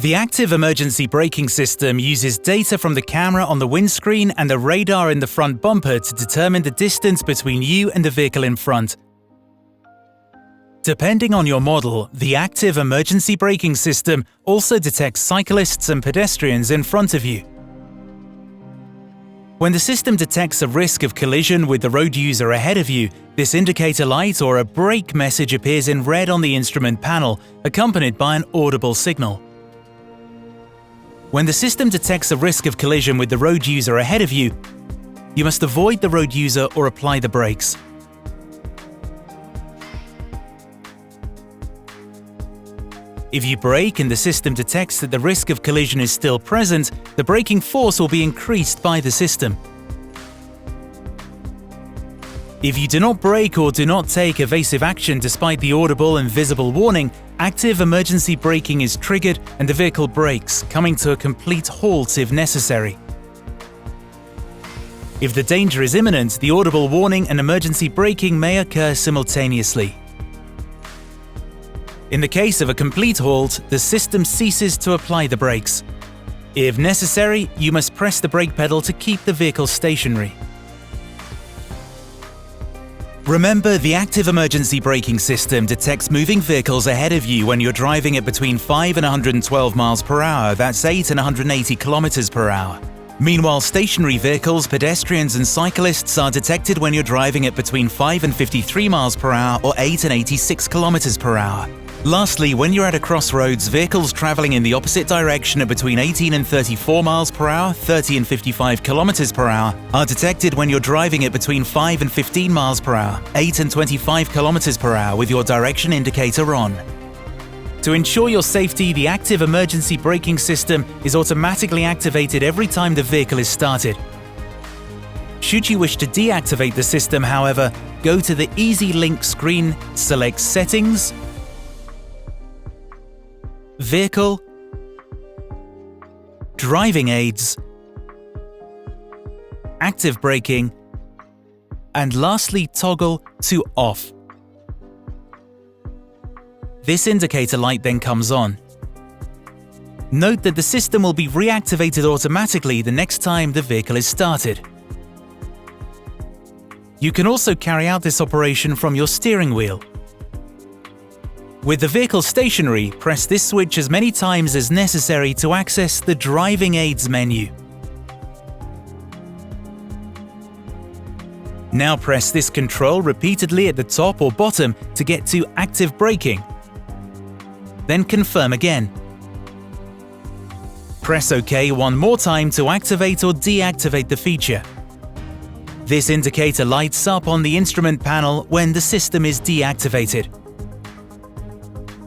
The active emergency braking system uses data from the camera on the windscreen and the radar in the front bumper to determine the distance between you and the vehicle in front. Depending on your model, the active emergency braking system also detects cyclists and pedestrians in front of you. When the system detects a risk of collision with the road user ahead of you, this indicator light or a brake message appears in red on the instrument panel, accompanied by an audible signal. When the system detects a risk of collision with the road user ahead of you, you must avoid the road user or apply the brakes. If you brake and the system detects that the risk of collision is still present, the braking force will be increased by the system. If you do not brake or do not take evasive action despite the audible and visible warning, active emergency braking is triggered and the vehicle brakes, coming to a complete halt if necessary. If the danger is imminent, the audible warning and emergency braking may occur simultaneously. In the case of a complete halt, the system ceases to apply the brakes. If necessary, you must press the brake pedal to keep the vehicle stationary. Remember, the active emergency braking system detects moving vehicles ahead of you when you're driving at between 5 and 112 miles per hour, that's 8 and 180 kilometers per hour. Meanwhile, stationary vehicles, pedestrians and cyclists are detected when you're driving at between 5 and 53 miles per hour or 8 and 86 kilometers per hour. Lastly, when you're at a crossroads, vehicles traveling in the opposite direction at between 18 and 34 miles per hour, 30 and 55 kilometers per hour, are detected when you're driving at between 5 and 15 miles per hour, 8 and 25 kilometers per hour with your direction indicator on. To ensure your safety, the active emergency braking system is automatically activated every time the vehicle is started. Should you wish to deactivate the system, however, go to the Easy Link screen, select Settings, Vehicle, Driving Aids, Active Braking, and lastly toggle to Off. This indicator light then comes on. Note that the system will be reactivated automatically the next time the vehicle is started. You can also carry out this operation from your steering wheel. With the vehicle stationary, press this switch as many times as necessary to access the Driving Aids menu. Now press this control repeatedly at the top or bottom to get to Active Braking. Then confirm again. Press OK one more time to activate or deactivate the feature. This indicator lights up on the instrument panel when the system is deactivated.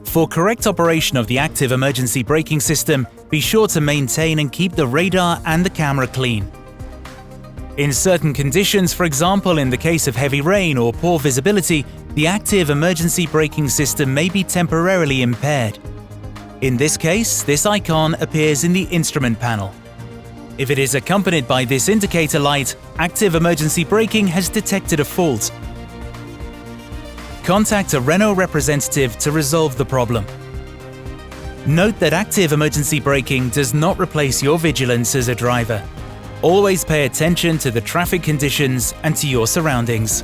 For correct operation of the active emergency braking system, be sure to maintain and keep the radar and the camera clean. In certain conditions, for example in the case of heavy rain or poor visibility, the active emergency braking system may be temporarily impaired. In this case, this icon appears in the instrument panel. If it is accompanied by this indicator light, active emergency braking has detected a fault. Contact a Renault representative to resolve the problem. Note that active emergency braking does not replace your vigilance as a driver. Always pay attention to the traffic conditions and to your surroundings.